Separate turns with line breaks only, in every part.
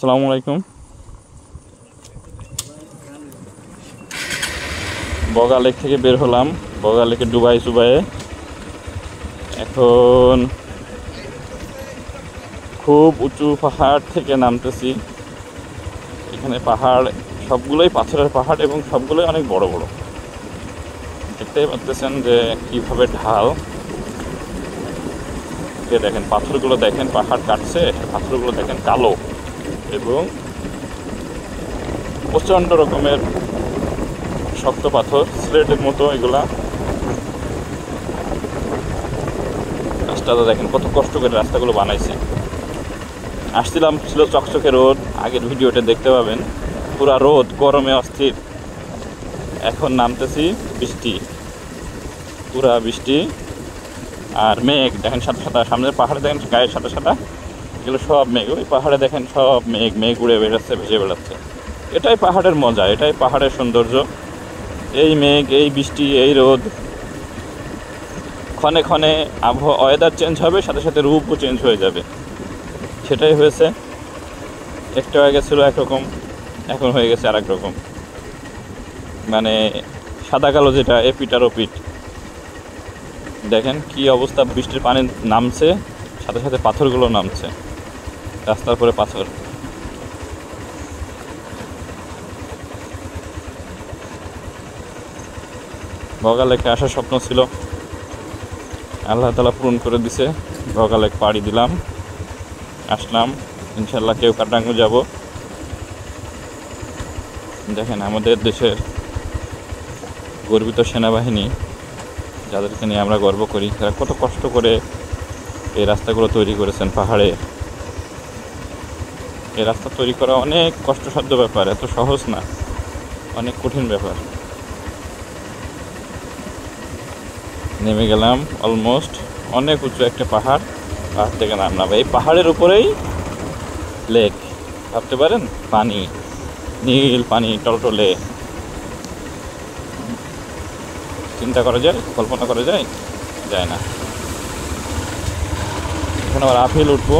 আসসালামু আলাইকুম। বগা লেক থেকে বের হলাম, বগা লেকে ডুবাই চুবাইয়ে এখন খুব উঁচু পাহাড় থেকে নামতেছি। এখানে পাহাড় সবগুলোই পাথরের পাহাড় এবং সবগুলোই অনেক বড় বড়। দেখতেই পাচ্ছেন যে কীভাবে ঢাল। দেখেন পাথরগুলো, দেখেন পাহাড় কাটছে, পাথরগুলো দেখেন কালো এবং প্রচণ্ড রকমের শক্ত পাথর, স্লেটের মতো এগুলা। রাস্তাটা দেখেন কত কষ্ট করে রাস্তাগুলো বানাইছে। আসছিলাম ছিল চকচকে রোদ, আগের ভিডিওটা দেখতে পাবেন, পুরা রোদ, গরমে অস্থির। এখন নামতেছি বৃষ্টি, পুরা বৃষ্টি আর মেঘ দেখেন সাদা সাদা। সামনের পাহাড়ে দেখেন গায়ের সাদা সাদা, এগুলো সব মেঘ। ওই পাহাড়ে দেখেন সব মেঘ, মেঘ উড়ে বেড়াচ্ছে, ভেসে বেড়াচ্ছে। এটাই পাহাড়ের মজা, এটাই পাহাড়ের সৌন্দর্য। এই মেঘ, এই বৃষ্টি, এই রোদ, ক্ষণে ক্ষণে আবহাওয়া ওয়েদার চেঞ্জ হবে, সাথে সাথে রূপও চেঞ্জ হয়ে যাবে। সেটাই হয়েছে। একটু আগে ছিল একরকম, এখন হয়ে গেছে আর এক রকম। মানে সাদা কালো যেটা, এপিট আর ওপিট। দেখেন কি অবস্থা, বৃষ্টির পানি নামছে, সাথে সাথে পাথরগুলো নামছে, রাস্তার পরে পাথর। বগা লেকে আসার স্বপ্ন ছিল, আল্লাহ তাআলা পূরণ করে দিছে। বগা লেক পাড়ি দিলাম, আসলাম। ইনশাল্লাহ কেউ কাটাঙ্গু যাব। দেখেন আমাদের দেশের গর্বিত সেনাবাহিনী, যাদেরকে নিয়ে আমরা গর্ব করি, তারা কত কষ্ট করে এই রাস্তাগুলো তৈরি করেছেন পাহাড়ে। এই রাস্তা তৈরি করা অনেক কষ্টসাধ্য ব্যাপার, এত সহজ না, অনেক কঠিন ব্যাপার। নেমে গেলাম অলমোস্ট, অনেক উঁচু একটা পাহাড়, পাহাড় থেকে নামলাম। এই পাহাড়ের উপরেই লেক, ভাবতে পারেন, পানি, নীল পানি, টলটলে। চিন্তা করা যায়, কল্পনা করা যায়? যায় না। এখন আবার আপহিল উঠবো।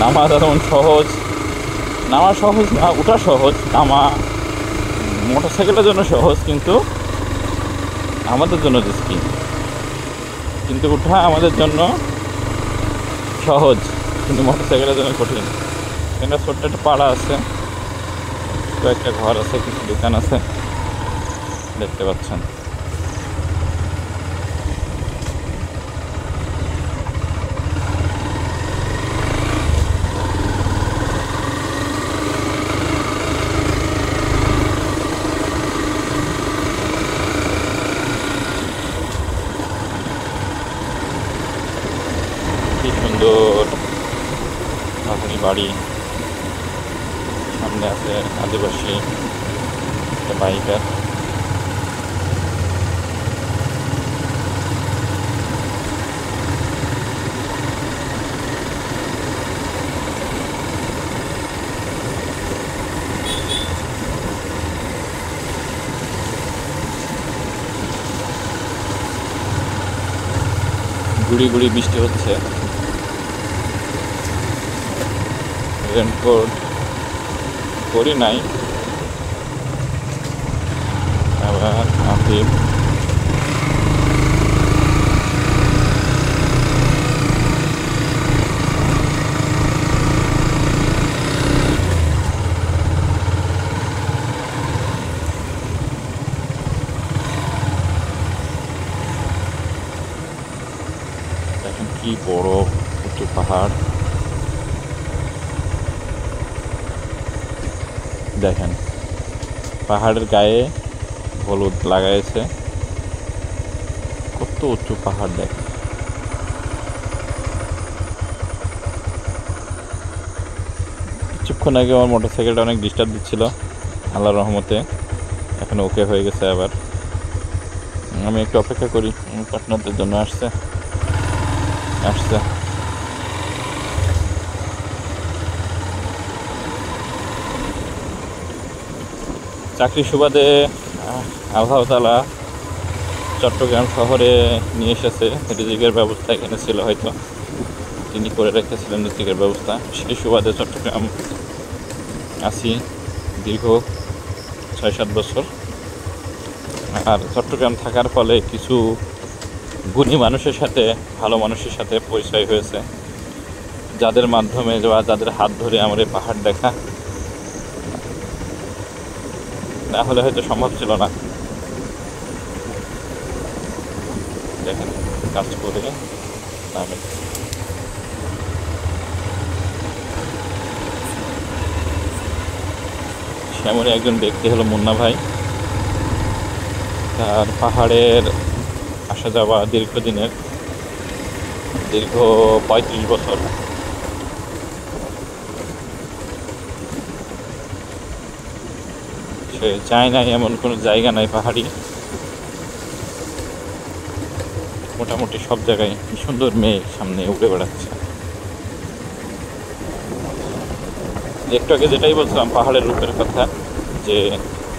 নামা যেমন সহজ, নামা সহজ না, ওঠা সহজ। নামা মোটরসাইকেলের জন্য সহজ, কিন্তু আমাদের জন্য রিস্কি। কিন্তু ওঠা আমাদের জন্য সহজ, কিন্তু মোটরসাইকেলের জন্য কঠিন। এখানে ছোট্ট একটা পাড়া আছে, কয়েকটা ঘর আছে, কিছু দোকান আছে, দেখতে পাচ্ছেন। কি সুন্দর পাহাড়ি বাড়ি, সামনে আছে আদিবাসী একটা বাইকার। গুড়ি গুড়ি বৃষ্টি হচ্ছে, রেনকোট করি নাই। আবার আফিফ দেখেন কি বড় উঁচু পাহাড়। দেখেন পাহাড়ের গায়ে হলুদ লাগাইছে, কত উঁচু পাহাড়। দেখেন কিছুক্ষণ আগে আমার মোটরসাইকেলটা অনেক ডিস্টার্ব দিচ্ছিল, আল্লাহর রহমতে এখন ওকে হয়ে গেছে। আবার আমি একটু অপেক্ষা করি, পার্টনারদের জন্য আসছে। চাকরি সুবাদে আল্লাহ তাআলা চট্টগ্রাম শহরে নিয়ে এসেছে। রিজিকের ব্যবস্থা এখানে ছিল, হয়তো তিনি করে রেখেছিলেন রিজিকের ব্যবস্থা। সেই সুবাদে চট্টগ্রাম আছি দীর্ঘ ৬-৭ বছর। আর চট্টগ্রাম থাকার ফলে কিছু গুণী মানুষের সাথে, ভালো মানুষের সাথে পরিচয় হয়েছে, যাদের মাধ্যমে বা যাদের হাত ধরে আমার এই পাহাড় দেখা, না হলে হয়তো সম্ভব ছিল না। দেখেন কাজ করে নামে সেমনই একজন ব্যক্তি হলো মুন্না ভাই। তার পাহাড়ের আসা যাওয়া দীর্ঘদিনের, দীর্ঘ ৩৫ বছর। সে যায় নাই এমন কোনো জায়গা নাই পাহাড়ি, মোটামুটি সব জায়গায় কি সুন্দর মেঘ সামনে উড়ে বেড়াচ্ছে। একটু আগে যেটাই বলছিলাম পাহাড়ের রূপের কথা, যে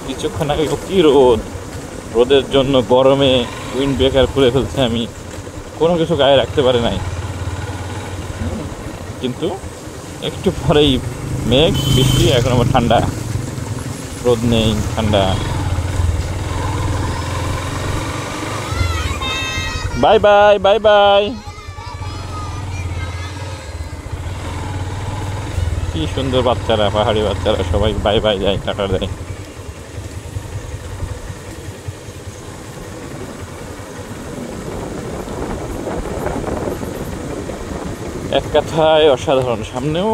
কিছুক্ষণ আগে কি রোদ, রোদের জন্য গরমে উইন্ড ব্রেকার খুলে ফেলছে, আমি কোনো কিছু গায়ে রাখতে পারি নাই। কিন্তু একটু পরেই মেঘ, বৃষ্টি, এখন আবার ঠান্ডা, রোদ নেই, ঠান্ডা। Bye bye, bye bye. কি সুন্দর বাচ্চারা, পাহাড়ি বাচ্চারা সবাই বাই বাই যায়, টাটা দেয়। এক কথায় অসাধারণ। সামনেও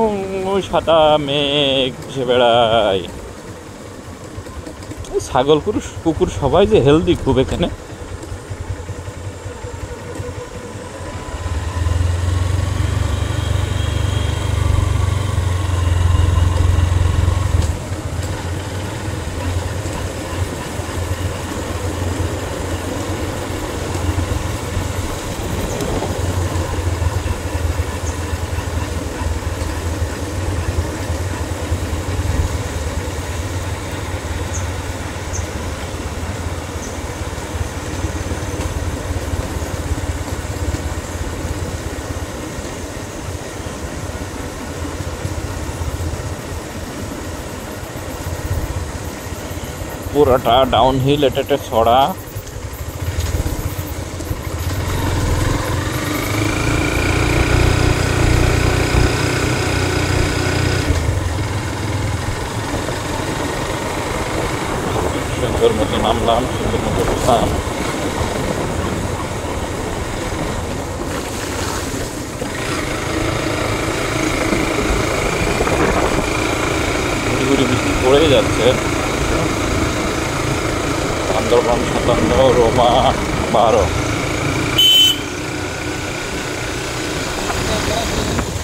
ওই সাদা মেঘ ভেসে বেড়ায়। ছাগল কুকুর সবাই যে হেলদি খুব এখানে। পুরোটা ডাউন হিল, এটা একটা ছড়া। সুন্দর মতো নামলাম, সুন্দর মতো উঠলাম। ঘুরি বৃষ্টি পড়েই যাচ্ছে। বান্দরবান ৫৭, রোমা ১২।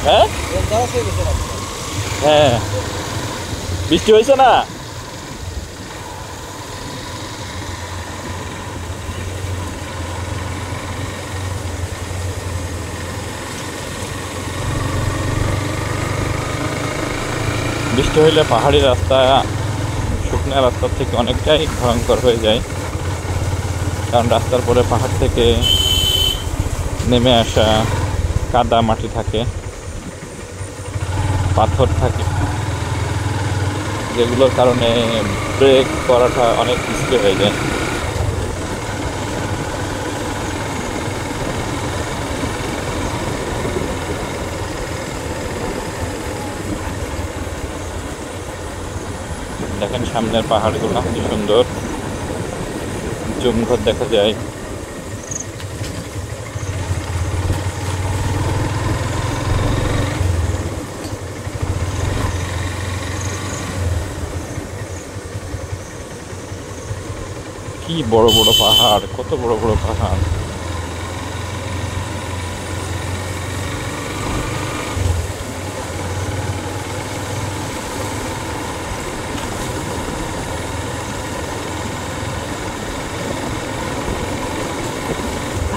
হ্যাঁ হ্যাঁ, বৃষ্টি হয়েছে না? বৃষ্টি হইলে পাহাড়ি রাস্তা শুকনা রাস্তার থেকে অনেকটাই ভয়ঙ্কর হয়ে যায়, কারণ রাস্তার পরে পাহাড় থেকে নেমে আসা কাদা মাটি থাকে, পাথর থাকে, যেগুলোর কারণে ব্রেক করাটা অনেক রিস্কি হয়ে যায়। দেখেন সামনের পাহাড়গুলো কি সুন্দর, জুমঘর দেখা যায়। কি বড় বড় পাহাড়, কত বড় বড় পাহাড়।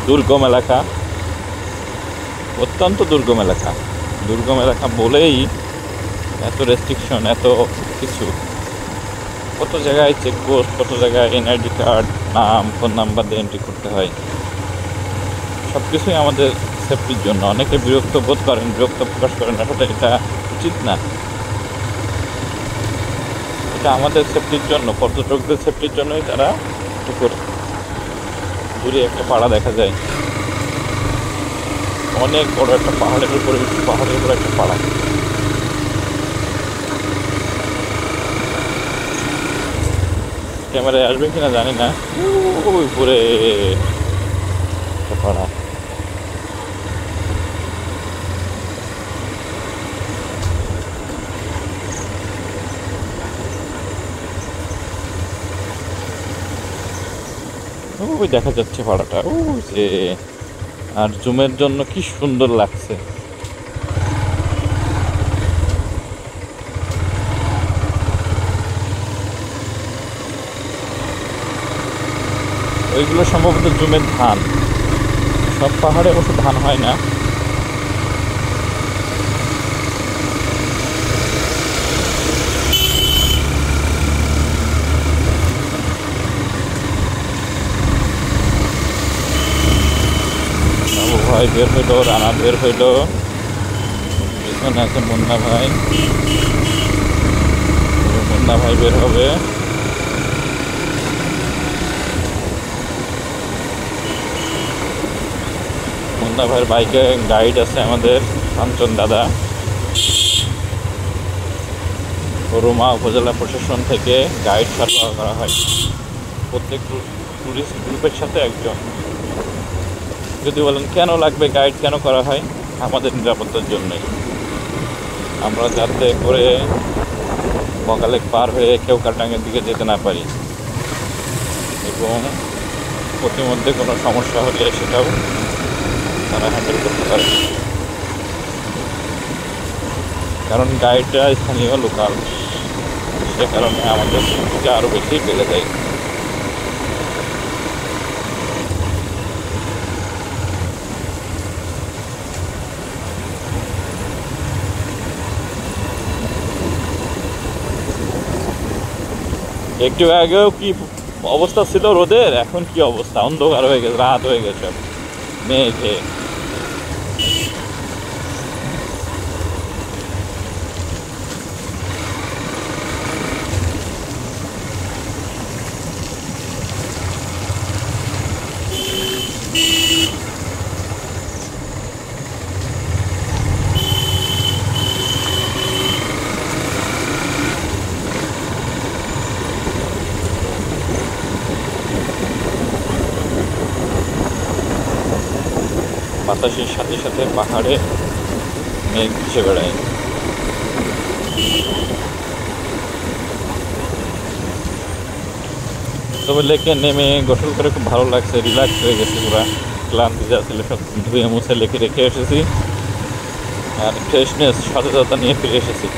দুর্গম এলাকা, অত্যন্ত দুর্গম এলাকা। দুর্গম এলাকা বলেই এত রেস্ট্রিকশন, এত কিছু। কত জায়গায় চেকপোস্ট, কত জায়গায় এনআইডি কার্ড, নাম, ফোন নাম্বার দিয়ে এন্ট্রি করতে হয়। সব কিছুই আমাদের সেফটির জন্য। অনেকে বিরক্ত বোধ করেন, বিরক্ত প্রকাশ করেন, আসলে এটা উচিত না। এটা আমাদের সেফটির জন্য, পর্যটকদের সেফটির জন্যই তারা এটা করে। দূরে একটা পাড়া দেখা যায়, অনেক বড় একটা পাহাড়ের উপরে একটা পাড়া। ক্যামেরায় আসবে কিনা জানি না, ওই উপরে একটা পাড়া। ওই দেখা যাচ্ছে পাড়াটা, ও যে। আর জুমের জন্য কি সুন্দর লাগছে। ওইগুলো সম্ভবত জুমের ধান। সব পাহাড়ে অবশ্য ধান হয় না। বাবু ভাই বের হইলো, রানা বের হইলো, পিছনে আছে মুন্না ভাই। মুন্না ভাই বের হবে। মুন্না ভাইয়ের বাইকে গাইড আছে আমাদের কাঞ্চন দাদা। বরুমা উপজেলা প্রশাসন থেকে গাইড সরবরাহ করা হয় প্রত্যেক টুরিস্ট গ্রুপের সাথে একজন। যদি বলেন কেন লাগবে গাইড, কেন করা হয়? আমাদের নিরাপত্তার জন্যই। আমরা যাতে করে বগালেক পার হয়ে কেওক্রাডাঙ্গের দিকে যেতে না পারি, এবং প্রতিমধ্যে কোনো সমস্যা হলে সেটাও তারা হ্যান্ডেল করতে পারে। কারণ গাইডরা স্থানীয় লোকাল, সে কারণে আমাদের সেফটিটা আরও বেশি বেড়ে যায়। একটু আগেও কি অবস্থা ছিল রোদের, এখন কি অবস্থা, অন্ধকার হয়ে গেছে, রাত হয়ে গেছে মেঘে। বাতাসের সাথে সাথে পাহাড়ে মেঘ ভেসে বেড়ায়। তবে লেকে নেমে গোসল করে খুব ভালো লাগছে, রিল্যাক্স হয়ে গেছে পুরা। ক্লান্তি যা ছিল সব ধুয়ে মুছে লেকে রেখে এসেছি, আর ফ্রেশনেস, সতেজতা নিয়ে ফিরে এসেছি।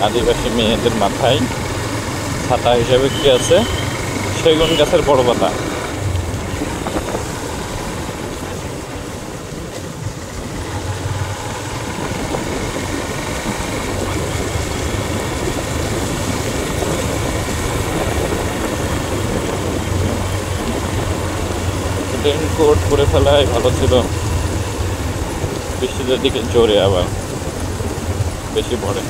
আদিবাসী মেয়েদের মাথায় ছাতা হিসাবে কি আছে? সেগুন গাছের বড় পাতা। রেইনকোট পরে ফেলায় ভালো ছিল, বৃষ্টির দিকে জোরে আবার বেশি পড়ে।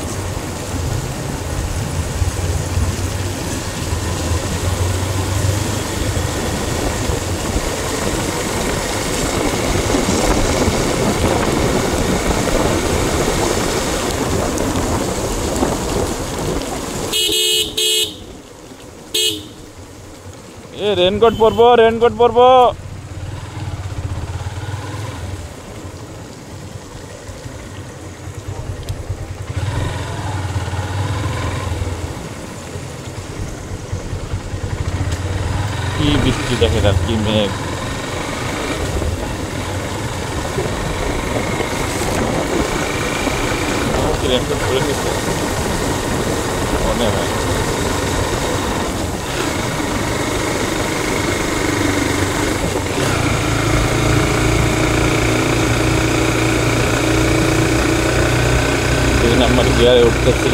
রেনকোট পরবো, রেনকোট পরবো। কি বৃষ্টি দেখেন, আর কি মেঘ। কি রেনকোট পরে নিচ্ছে মনে হয়। দুই নাম্বার গিয়ারে উঠতেছি।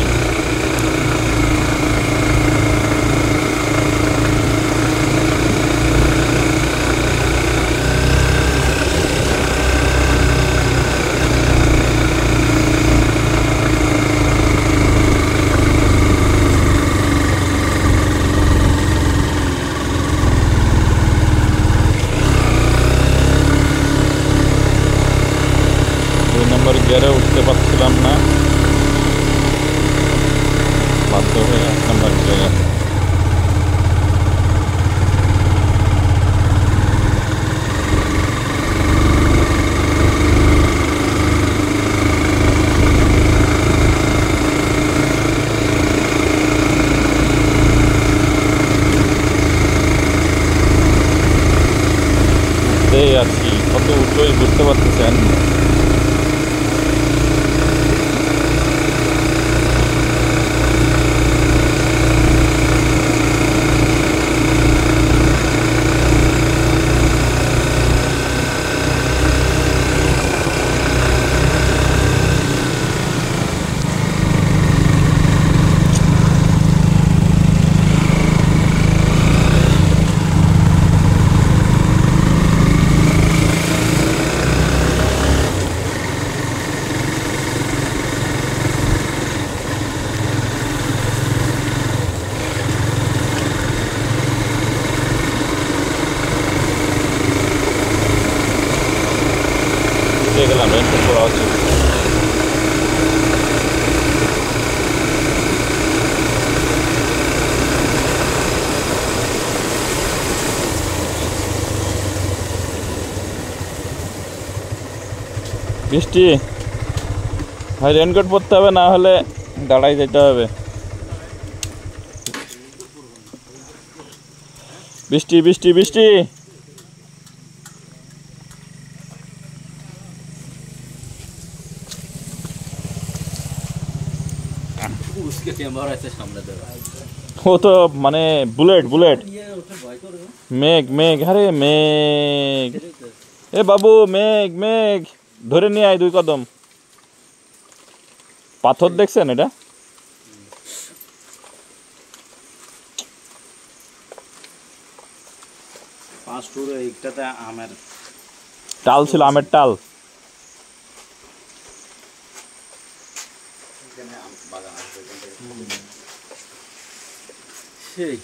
গিয়ারে উঠতে পারছিলাম না, বাধ্য হয়ে 1 নম্বর গিয়ারে। আছি কত উঁচুই বুঝতে পারতেছেন। গেলাম রেনকোট পরা উচিত। বৃষ্টি ভাই, রেনকোট পরতে হবে, না হলে দাঁড়াই যেতে হবে। বৃষ্টি বৃষ্টি বৃষ্টি। ও তো মানে বুলেট বুলেট। মেঘ মেঘ, আরে মেঘ, এ বাবু মেঘ মেঘ, ধরে নিয়ে আয় 2 কদম। পাথর দেখছেন এটা? টাল ছিল, আমের টাল। সেই